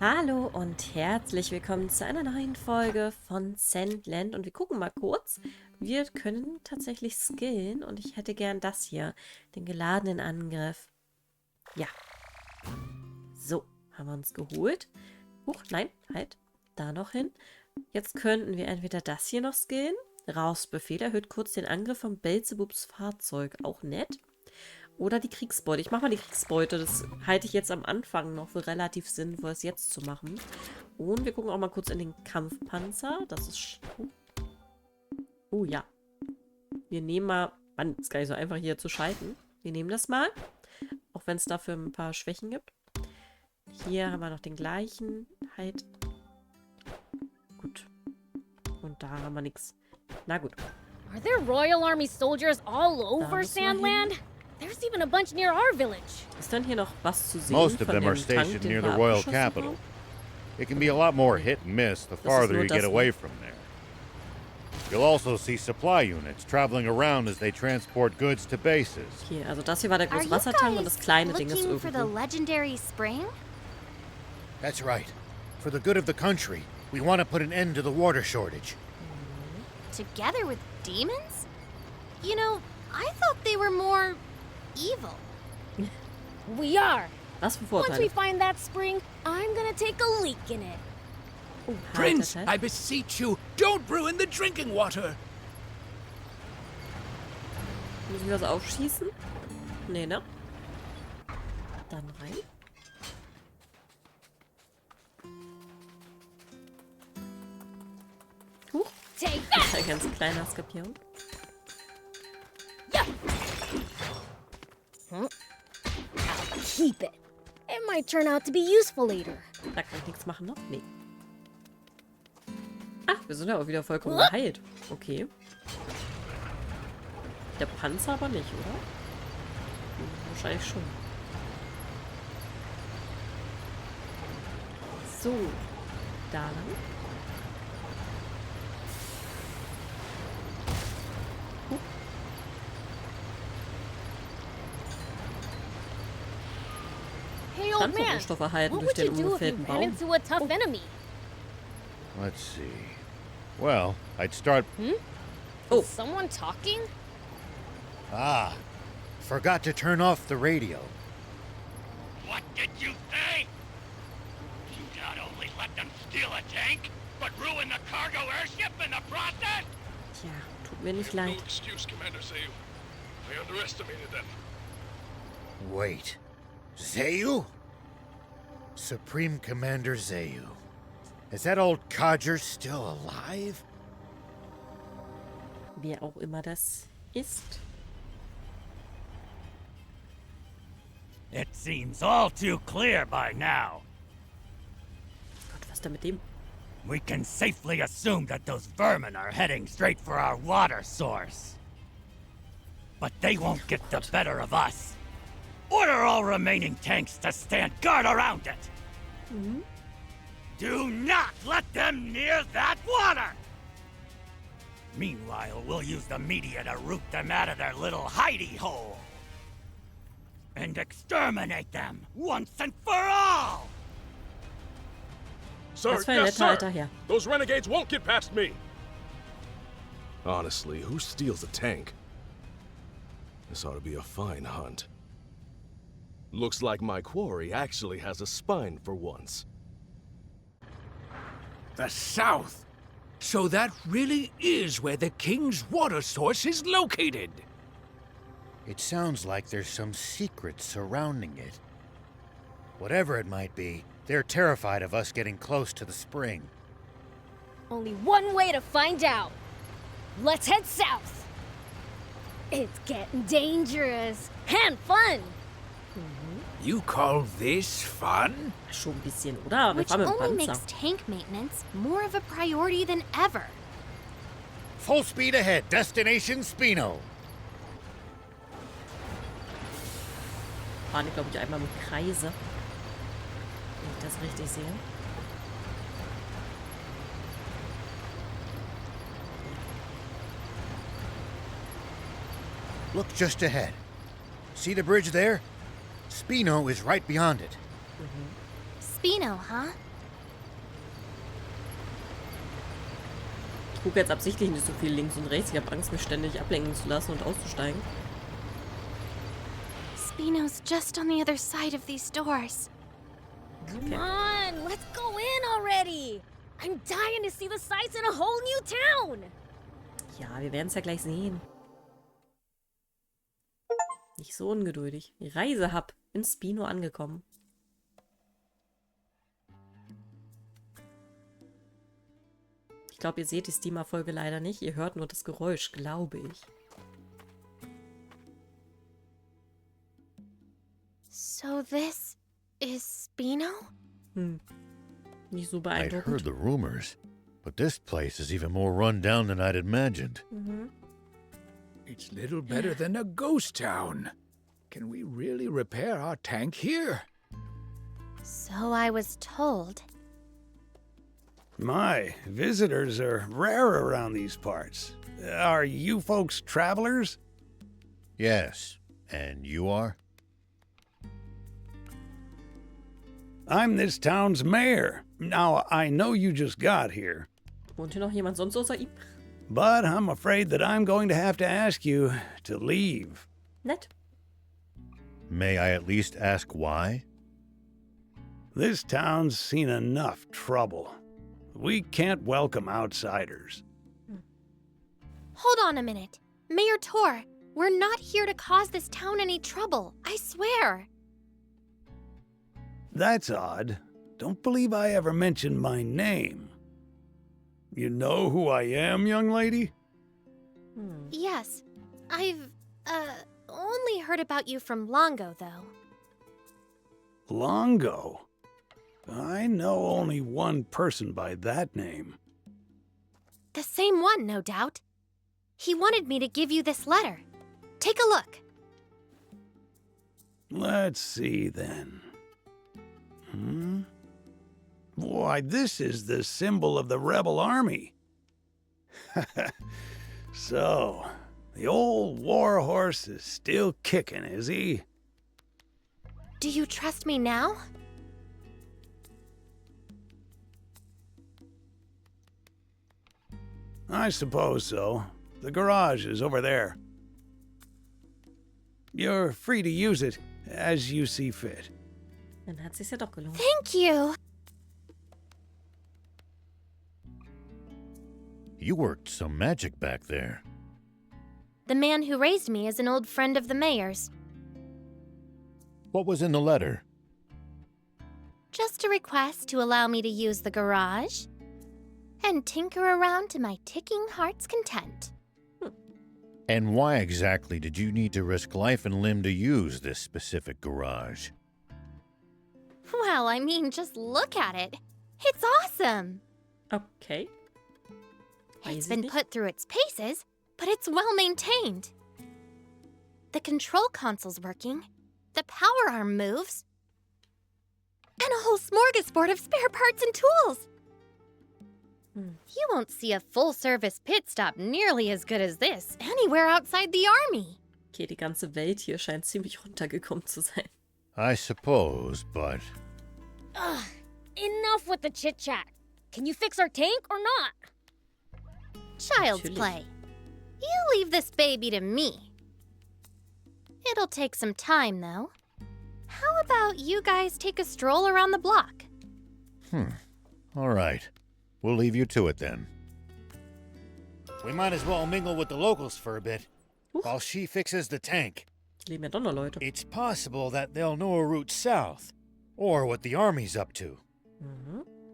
Hallo und herzlich willkommen zu einer neuen Folge von Sandland. Und wir gucken mal kurz. Wir können tatsächlich skillen und ich hätte gern das hier, den geladenen Angriff. Ja. So, haben wir uns geholt. Huch, nein, halt. Da noch hin. Jetzt könnten wir entweder das hier noch skillen. Rausbefehl erhöht kurz den Angriff von Belzebubs Fahrzeug. Auch nett. Oder die Kriegsbeute. Ich mache mal die Kriegsbeute. Das halte ich jetzt am Anfang noch für relativ sinnvoll, es jetzt zu machen. Und wir gucken auch mal kurz in den Kampfpanzer. Das ist... Oh ja. Wir nehmen mal... Mann, ist gar nicht so einfach hier zu schalten. Wir nehmen das mal. Auch wenn es dafür ein paar Schwächen gibt. Hier haben wir noch den gleichen. Halt. Gut. Und da haben wir nichts. Na gut. Are there Royal Army soldiers all over Sandland? There's even a bunch near our village. Ist dann hier noch was zu sehen? Most of them are stationed near the royal capital. It can be a lot more hit and miss the farther you get away from there. You'll also see supply units traveling around as they transport goods to bases. Hier, also das hier war der große Wassertank und das kleine Ding ist for the irgendwo. legendary spring? That's right. For the good of the country, we want to put an end to the water shortage. Together with demons? You know, I thought they were more evil. We are. Was für Once we Vorteile? find that spring, I'm gonna take a leak in it. Oh, Prince, halt, I halt. beseech you, don't ruin the drinking water. Muss ich was aufschießen? Nee, ne? Dann rein. Huch. Take Das ist that! ein ganz kleiner Skorpion. I'll keep it. It might turn out to be useful later. Da kann ich nichts machen noch? Nee. Ach, wir sind ja auch wieder vollkommen geheilt. Okay. Der Panzer aber nicht, oder? Wahrscheinlich schon. So. Da lang. Hey, old man. Pflanzenrohstoffe erhalten What durch would you den do if you umgefällten ran Baum. into a tough enemy? Let's see. Well, I'd start... Oh. Someone talking? Ah, forgot to turn off the radio. What did you say? You not only let them steal a tank, but ruin the cargo airship in the process? Tja, tut mir nicht No leid. excuse, Commander Zayu. I underestimated them. Wait. Zayu? Supreme Commander Zayu. Is that old codger still alive? Wer auch immer das ist. It seems all too clear by now. Gott, was ist da mit dem? We can safely assume that those vermin are heading straight for our water source. But they won't get the better of us. Order all remaining tanks to stand guard around it. Do not let them near that water! Meanwhile, we'll use the media to root them out of their little hidey hole. And exterminate them once and for all! Sir, Was für ein yes, netter sir. alter Herr. Those renegades won't get past me. Honestly, who steals a tank? This ought to be a fine hunt. Looks like my quarry actually has a spine for once. The south. So that really is where the king's water source is located. It sounds like there's some secret surrounding it. Whatever it might be, they're terrified of us getting close to the spring. Only one way to find out. Let's head south. It's getting dangerous and fun. You call this fun? Schon ein bisschen, oder? Wir Which fahren mit dem only Panzer. makes tank maintenance more of a priority than ever. Full speed ahead, destination Spino. Fahren die, glaube ich, einmal mit Kreise. Wenn ich das richtig sehe. Look just ahead. See the bridge there? Spino is right beyond it. Spino, huh? Ich gucke jetzt absichtlich nicht so viel links und rechts. Ich habe Angst, mich ständig ablenken zu lassen und auszusteigen. Spino's just on the other side of these doors. Come on, let's go in already. I'm dying to see the sights in a whole new town. Ja, wir werden es ja gleich sehen. Nicht so ungeduldig. Reisehub in Spino angekommen. Ich glaube, ihr seht die Steamer-Folge leider nicht. Ihr hört nur das Geräusch, glaube ich. So this is Spino? Nicht so I'd beeindruckend. heard the rumors, but this place is even more run down than I'd imagined. It's little better than a ghost town. Can we really repair our tank here? So I was told. My, visitors are rare around these parts. Are you folks travelers? Yes, and you are? I'm this town's mayor. Now, I know you just got here, Wohnt hier noch jemand sonst außer ihm? but I'm afraid that I'm going to have to ask you to leave. Nett. May I at least ask why? This town's seen enough trouble. We can't welcome outsiders. Hold on a minute. Mayor Tor, we're not here to cause this town any trouble. I swear. That's odd. Don't believe I ever mentioned my name. You know who I am, young lady? Yes. I've, only heard about you from Longo, though. Longo? I know only one person by that name. The same one, no doubt. He wanted me to give you this letter. Take a look. Let's see, then. Why, this is the symbol of the rebel army. So, the old war horse is still kicking, is he? Do you trust me now? I suppose so. The garage is over there. You're free to use it as you see fit. Dann hat sich's ja doch gelohnt. Thank you. You worked some magic back there. The man who raised me is an old friend of the mayor's. What was in the letter? Just a request to allow me to use the garage and tinker around to my ticking heart's content. And why exactly did you need to risk life and limb to use this specific garage? Well, I mean, just look at it. It's awesome. Okay. It's Weiß ich been nicht. put through its paces, but it's well maintained. The control console's working, the power arm moves, and a whole smorgasbord of spare parts and tools. You won't see a full-service pit stop nearly as good as this anywhere outside the army. Okay, die ganze Welt hier scheint ziemlich runtergekommen zu sein. I suppose, but Ugh, enough with the chit-chat. Can you fix our tank or not? Child's Natürlich. play. You leave this baby to me. It'll take some time, though. How about you guys take a stroll around the block? all right. We'll leave you to it then. We might as well mingle with the locals for a bit, while she fixes the tank. Hier leben ja doch noch Leute. It's possible that they'll know a route south, or what the army's up to.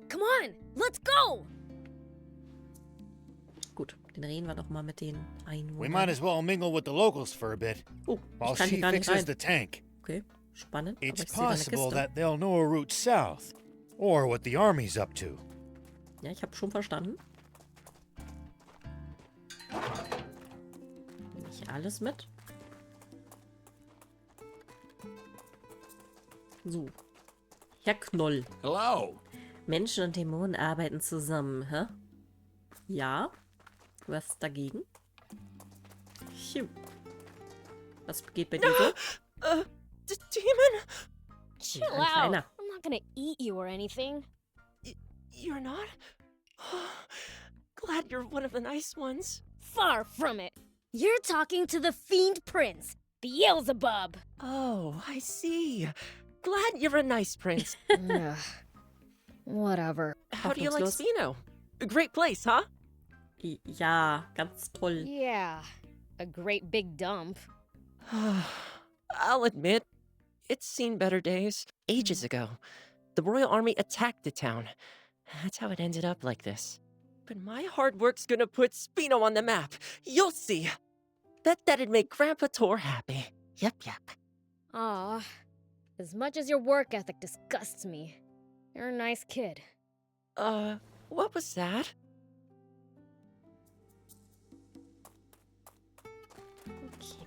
Come on, let's go! Gut, dann reden wir doch mal mit den Einwohnern. We might as well mingle with the locals for a bit, Oh, while ich kann she hier gar nicht fixes rein. the tank. Okay, spannend. It's aber ich sehe da eine possible Kiste. that they'll know a route south, or what the army's up to. Ja, ich habe schon verstanden. Nehme ich alles mit. So. Herr Knoll. Hello. Menschen und Dämonen arbeiten zusammen, hä? Ja. Was dagegen? Phew. Was geht bei dir so? Demon? Chill Ein out. kleiner. I'm not gonna eat you or anything. You're not? Glad you're one of the nice ones. Far from it. You're talking to the Fiend Prince, Beelzebub. Oh, I see. Glad you're a nice prince. Ugh. Whatever. How do you like Hoffnungslos. Spino? A great place, huh? Ja, ganz toll. Yeah, a great big dump. I'll admit, it's seen better days. Ages ago, the Royal Army attacked the town. That's how it ended up like this. But my hard work's gonna put Spino on the map. You'll see. Bet that'd make Grandpa Tor happy. Yep. Aw, as much as your work ethic disgusts me, you're a nice kid. What was that? Okay.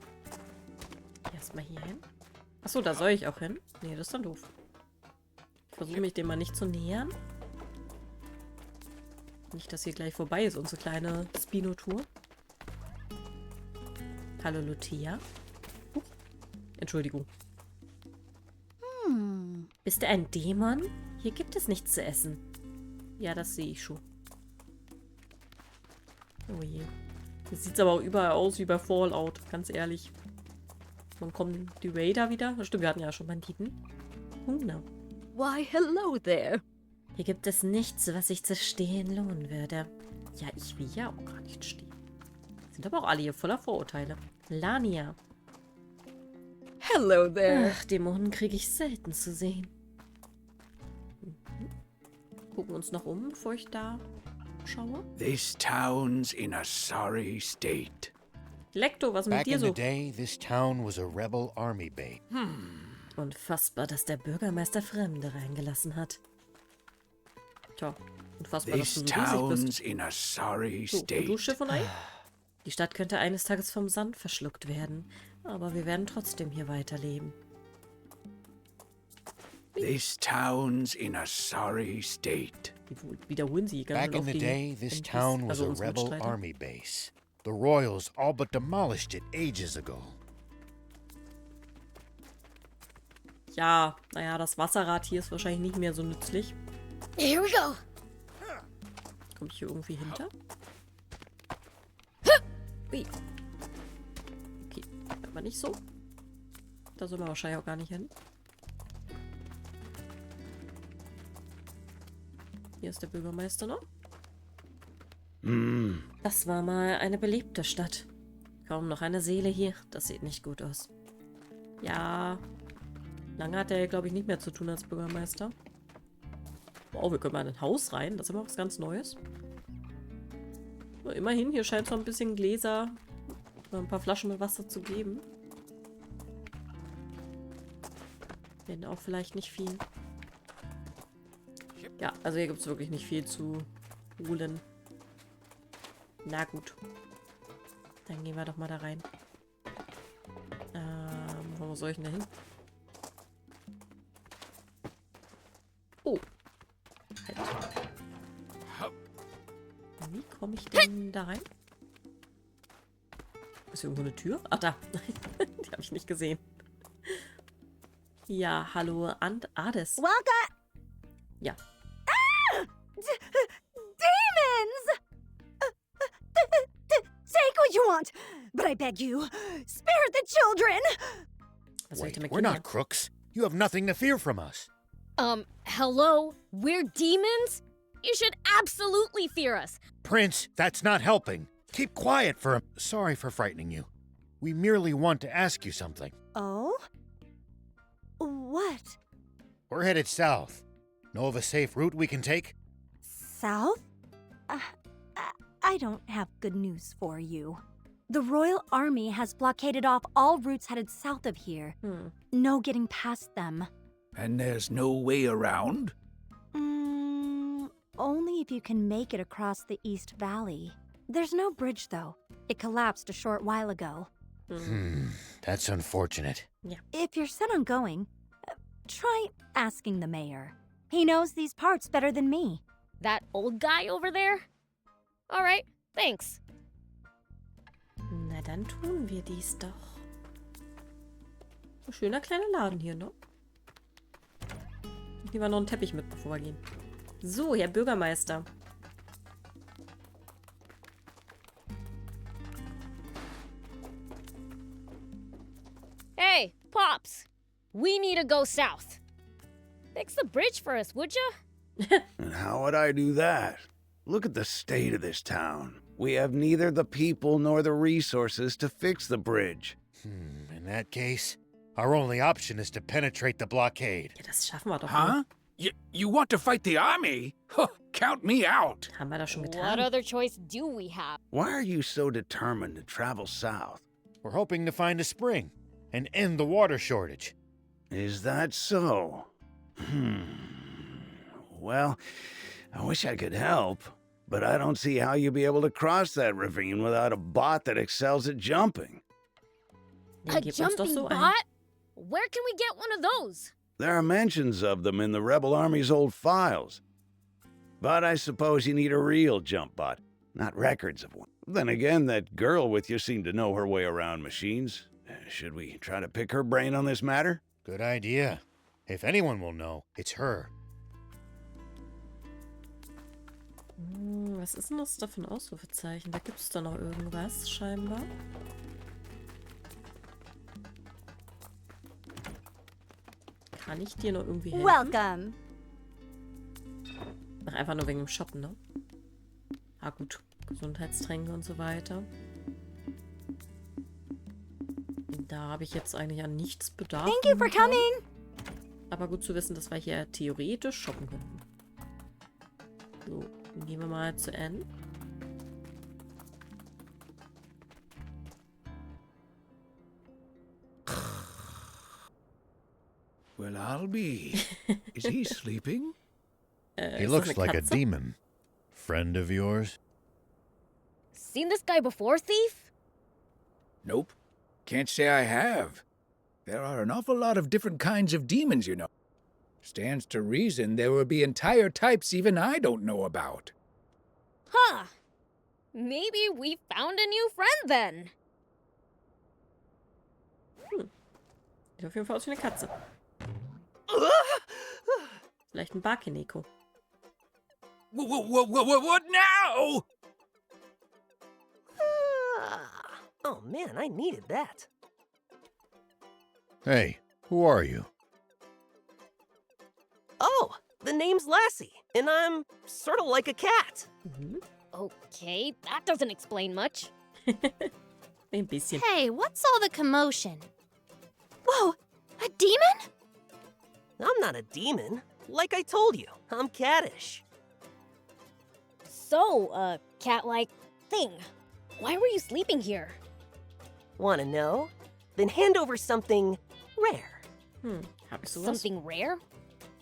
Erstmal hier hin. Achso, da soll ich auch hin? Nee, das ist dann doof. Ich versuche mich dem mal nicht zu nähern. Nicht, dass hier gleich vorbei ist, unsere kleine Spino-Tour. Hallo, Lucia. Entschuldigung. Bist du ein Dämon? Hier gibt es nichts zu essen. Ja, das sehe ich schon. Oh je. Hier sieht es aber auch überall aus wie bei Fallout, ganz ehrlich. Wann kommen die Raider wieder? Stimmt, wir hatten ja schon Banditen. Hunger. Why, hello there. Hier gibt es nichts, was sich zu stehen lohnen würde. Ja, ich will ja auch gar nicht stehen. Sind aber auch alle hier voller Vorurteile. Lania. Hello there. Ach, Dämonen kriege ich selten zu sehen. Gucken wir uns noch um, bevor ich da schaue. This town's in a sorry state. Lektor, was mit Back dir in the so? day, this town was a rebel army base. Unfassbar, dass der Bürgermeister Fremde reingelassen hat. Tja, unfassbar, dass This du so riesig town's bist. in a sorry So, und du, state. Schiff und Ei? Die Stadt könnte eines Tages vom Sand verschluckt werden, aber wir werden trotzdem hier weiterleben. This town's in a sorry state. Die wiederholen sie ganz Back schön in oft the die day, this NPCs, town was also a unsere rebel Mitstreiter. army base. The Royals all but demolished it ages ago. Ja, naja, das Wasserrad hier ist wahrscheinlich nicht mehr so nützlich. Here we go. Komme ich hier irgendwie hinter? Ui. Okay, aber nicht so. Da soll man wahrscheinlich auch gar nicht hin. Hier ist der Bürgermeister noch. Das war mal eine belebte Stadt. Kaum noch eine Seele hier. Das sieht nicht gut aus. Ja, lange hat er, glaube ich, nicht mehr zu tun als Bürgermeister. Wow, wir können mal in ein Haus rein. Das ist immer was ganz Neues. Aber immerhin, hier scheint es noch ein bisschen Gläser oder ein paar Flaschen mit Wasser zu geben. Wenn auch vielleicht nicht viel. Ja, also hier gibt es wirklich nicht viel zu holen. Na gut. Dann gehen wir doch mal da rein. Wo soll ich denn da hin? Oh. Halt. Wie komme ich denn da rein? Ist hier irgendwo eine Tür? Ach, da. Die habe ich nicht gesehen. Ja, hallo, Ades. Welcome. Ja. Demons! Take what you want, but I beg you, spare the children! Was soll ich denn Wait, mit we're Kindern? not crooks. You have nothing to fear from us. Hello? We're demons? You should absolutely fear us. Prince, that's not helping. Keep quiet for a... Sorry for frightening you. We merely want to ask you something. Oh? What? We're headed south. Know of a safe route we can take? South? I don't have good news for you. The Royal Army has blockaded off all routes headed south of here. No getting past them. And there's no way around? Only if you can make it across the East Valley. There's no bridge, though. It collapsed a short while ago. That's unfortunate. If you're set on going, try asking the mayor. He knows these parts better than me. That old guy over there? All right, thanks. Na, dann tun wir dies doch. Ein schöner kleiner Laden hier, ne? Nehmen wir noch einen Teppich mit, bevor wir gehen. So, Herr Bürgermeister. Pops, we need to go south. Fix the bridge for us, would ya? And how would I do that? Look at the state of this town. We have neither the people nor the resources to fix the bridge. In that case, our only option is to penetrate the blockade. Ja, das schaffen wir doch. Huh? You want to fight the army? Huh, count me out. Haben wir das schon What getan? other choice do we have? Why are you so determined to travel south? We're hoping to find a spring and end the water shortage. Is that so? Well, I wish I could help, but I don't see how you'll be able to cross that ravine without a bot that excels at jumping. Den A gib uns doch jumping so ein. bot? Where can we get one of those? There are mentions of them in the Rebel Army's old files. But I suppose you need a real jump bot, not records of one. Then again, that girl with you seemed to know her way around machines. Should we try to pick her brain on this matter? Good idea. If anyone will know, it's her. Was ist denn das da für ein Ausrufezeichen? Da gibt es da noch irgendwas, scheinbar. Kann ich dir noch irgendwie helfen? Welcome. Ach, einfach nur wegen dem Shoppen, ne? Ah, gut. Gesundheitstränke und so weiter. Da habe ich jetzt eigentlich an nichts Bedarf. Thank you for coming. Aber gut zu wissen, dass wir hier theoretisch shoppen könnten. So, dann gehen wir mal zu N. Well, I'll be. Is he sleeping? He Ist das looks eine like a Katze? demon. Friend of yours? Seen this guy before, thief? Nope. Can't say I have. There are an awful lot of different kinds of demons, you know. Stands to reason there will be entire types even I don't know about. Huh. Maybe we found a new friend then. Sieht auf jeden Fall aus wie eine Katze. Vielleicht ein Barkineko. What now? Oh man, I needed that. Hey, who are you? Oh, the name's Lassie, and I'm sort of like a cat. Okay, that doesn't explain much. Ein bisschen. Hey, what's all the commotion? Whoa, a demon? I'm not a demon. Like I told you, I'm cattish. So, cat-like thing. Why were you sleeping here? Wanna know? Then hand over something rare. Hab ich sowas? Something rare?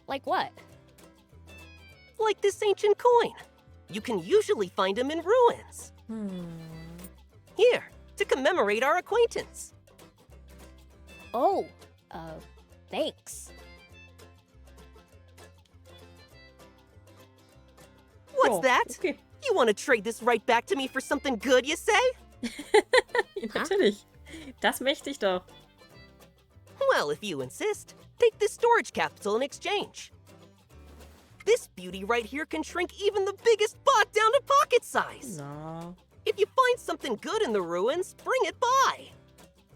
Like what? Like this ancient coin. You can usually find them in ruins. Here, to commemorate our acquaintance. Oh, thanks. What's Oh, that? okay. You want to trade this right back to me for something good, you say? Natürlich. Das möchte ich doch. Well, if you insist, take this storage capsule in exchange. This beauty right here can shrink even the biggest bot down to pocket size. Na, If you find something good in the ruins, bring it by.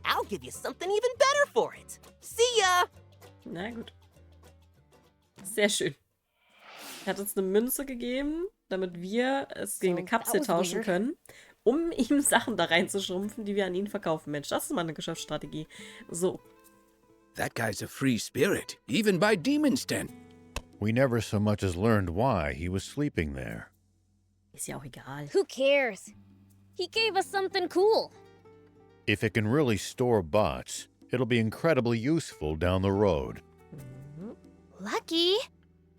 I'll give you something even better for it. See ya! na gut. Sehr schön. Er hat uns eine Münze gegeben, damit wir es gegen eine So, Kapsel that was tauschen weird. können, um ihm Sachen da reinzuschrumpfen, die wir an ihn verkaufen. Mensch, das ist mal eine Geschäftsstrategie. So, That guy's a free spirit, even by demon stand. We never so much as learned why he was sleeping there. ist ja auch egal. Who cares? He gave us something cool. If it can really store bots, it'll be incredibly useful down the road. Lucky.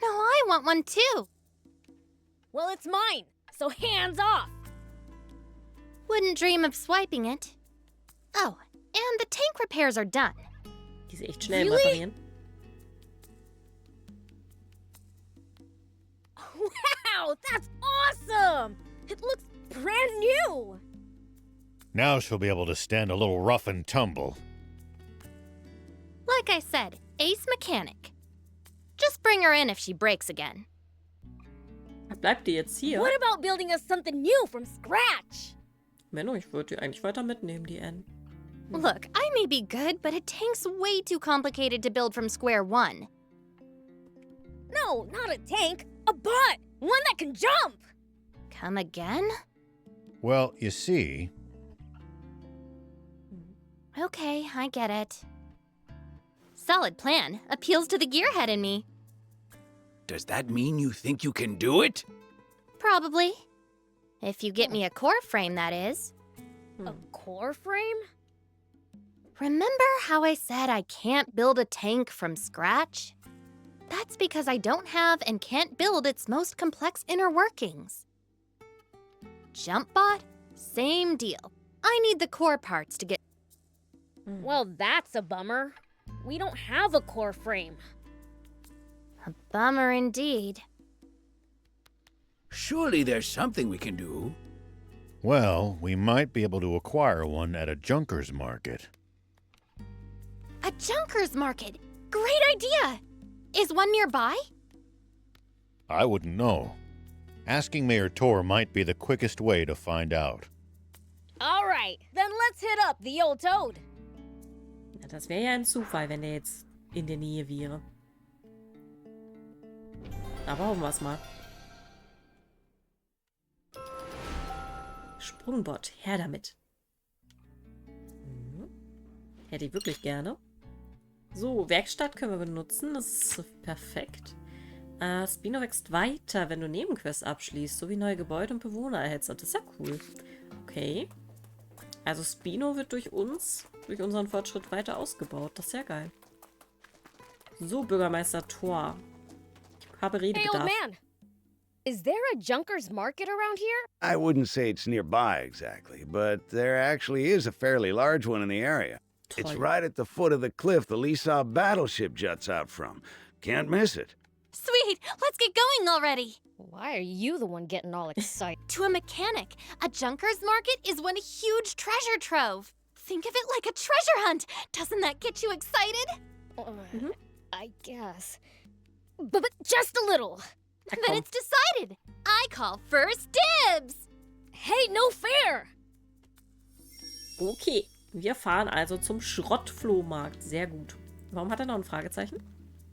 No, I want one too. Well, it's mine, so hands off. Wouldn't dream of swiping it. Oh, and the tank repairs are done. Die ist echt schnell im Really? Reparieren. Wow, that's awesome! It looks brand new! Now she'll be able to stand a little rough and tumble. Like I said, ace mechanic. Just bring her in if she breaks again. Bleibt die jetzt hier? What about building us something new from scratch? Menno, ich würde die eigentlich weiter mitnehmen, die N. Look, I may be good, but a tank's way too complicated to build from square one. No, not a tank. A bot! One that can jump! Come again? Well, you see... Okay, I get it. Solid plan. Appeals to the gearhead in me. Does that mean you think you can do it? Probably. If you get me a core frame, that is. A core frame? Remember how I said I can't build a tank from scratch? That's because I don't have and can't build its most complex inner workings. JumpBot? Same deal. I need the core parts to get... Well, that's a bummer. We don't have a core frame. A bummer indeed. Surely there's something we can do. Well, we might be able to acquire one at a junker's market. A junker's market! Great idea! Is one nearby? I wouldn't know. Asking Mayor Tor might be the quickest way to find out. All right, then let's hit up the old toad. Ja, das wäre ja ein Zufall, wenn der jetzt in der Nähe wäre. Aber hoffen wir es mal. Sprungbot, her damit. Hätte ich wirklich gerne. So, Werkstatt können wir benutzen. Das ist perfekt. Spino wächst weiter, wenn du Nebenquests abschließt, sowie neue Gebäude und Bewohner erhältst. Das ist ja cool. Okay. Also Spino wird durch uns, durch unseren Fortschritt weiter ausgebaut. Das ist ja geil. So, Bürgermeister Tor. Ich habe Redebedarf. Hey, old man! Is there a junker's market around here? I wouldn't say it's nearby exactly, but there actually is a fairly large one in the area. Toll. It's right at the foot of the cliff the ILCA battleship juts out from. Can't miss it. Sweet! Let's get going already! Why are you the one getting all excited? To a mechanic, a junker's market is one huge treasure trove. Think of it like a treasure hunt. Doesn't that get you excited? I guess. But just a little. Then it's decided. I call first dibs. Hey, no fair! Okay, wir fahren also zum Schrottflohmarkt. Sehr gut. Warum hat er noch ein Fragezeichen?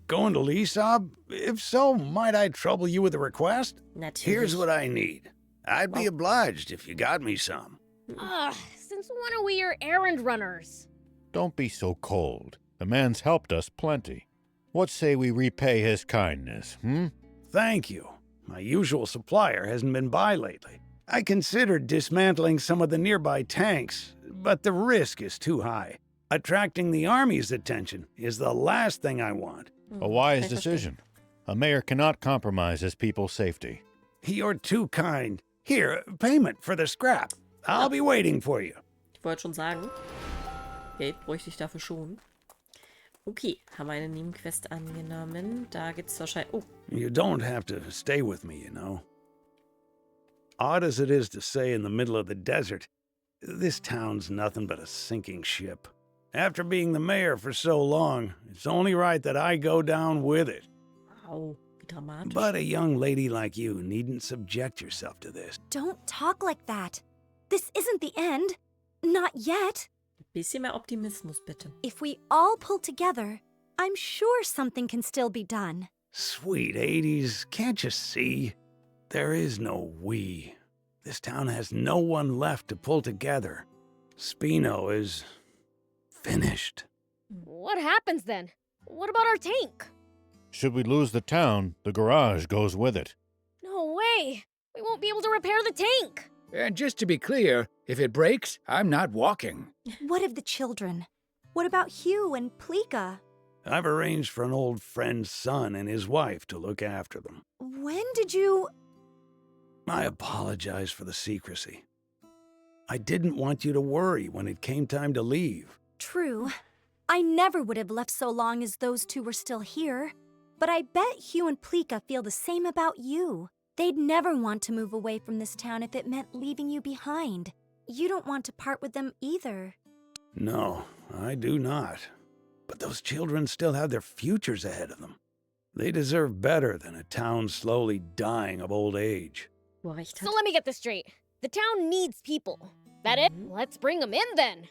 Going to ILCA? If so, might I trouble you with a request? Natürlich. Here's what I need. I'd be obliged if you got me some. Since when are we your errand runners? Don't be so cold. The man's helped us plenty. What say we repay his kindness, Thank you. My usual supplier hasn't been by lately. I considered dismantling some of the nearby tanks, but the risk is too high. Attracting the army's attention is the last thing I want. A wise decision. A mayor cannot compromise his people's safety. You're too kind. Here, payment for the scrap. I'll be waiting for you. Ich wollte schon sagen, Geld bräuchte ich dafür schon. Okay, haben wir eine Nebenquest angenommen. Da gibt's wahrscheinlich... Oh. You don't have to stay with me, you know. Odd as it is to say in the middle of the desert, this town's nothing but a sinking ship. After being the mayor for so long, it's only right that I go down with it. Wow, wie dramatisch. But a young lady like you needn't subject yourself to this. Don't talk like that. This isn't the end. Not yet. Bisschen mehr Optimismus, bitte. If we all pull together, I'm sure something can still be done. Sweet 80s, can't you see? There is no we. This town has no one left to pull together. Spino is... finished. What happens then? What about our tank? Should we lose the town, the garage goes with it. No way! We won't be able to repair the tank! And just to be clear, if it breaks, I'm not walking. What of the children? What about Hugh and Pleeka? I've arranged for an old friend's son and his wife to look after them. When did you... I apologize for the secrecy. I didn't want you to worry when it came time to leave. True. I never would have left so long as those two were still here. But I bet Hugh and Pleeka feel the same about you. They'd never want to move away from this town if it meant leaving you behind. You don't want to part with them either. No, I do not. But those children still have their futures ahead of them. They deserve better than a town slowly dying of old age. So let me get this straight. The town needs people. That it? Let's bring them in then.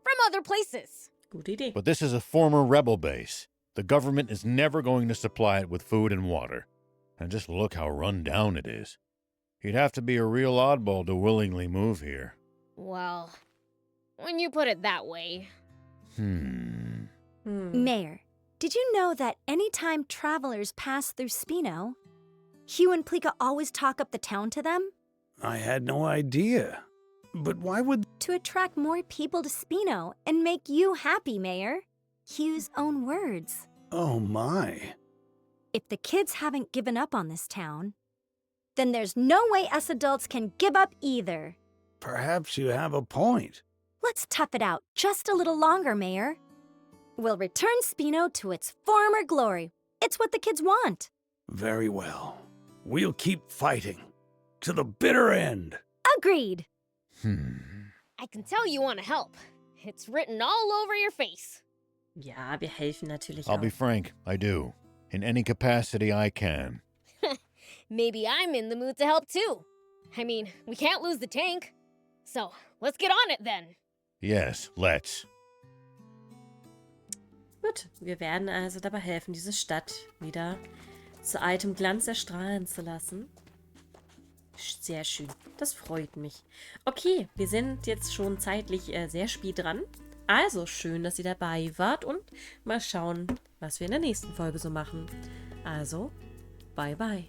from other places. Gute Idee. But this is a former rebel base. The government is never going to supply it with food and water. And just look how run down it is. You'd have to be a real oddball to willingly move here. Well, when you put it that way. Mayor, did you know that anytime travelers pass through Spino, Hugh and Plika always talk up the town to them? I had no idea. But why would... To attract more people to Spino and make you happy, Mayor. Hugh's own words. Oh my. If the kids haven't given up on this town, then there's no way us adults can give up either. Perhaps you have a point. Let's tough it out just a little longer, Mayor. We'll return Spino to its former glory. It's what the kids want. Very well. We'll keep fighting. To the bitter end. Agreed. I can tell you want to help. It's written all over your face. Ja, wir helfen natürlich I'll auch. be frank, I do. In any capacity I can. Maybe I'm in the mood to help too. I mean, we can't lose the tank. So, let's get on it then. Yes, let's. Gut, wir werden also dabei helfen, diese Stadt wieder zu altem Glanz erstrahlen zu lassen. Sehr schön, das freut mich. Okay, wir sind jetzt schon zeitlich sehr spät dran. Also schön, dass ihr dabei wart und mal schauen, was wir in der nächsten Folge so machen. Also, bye bye.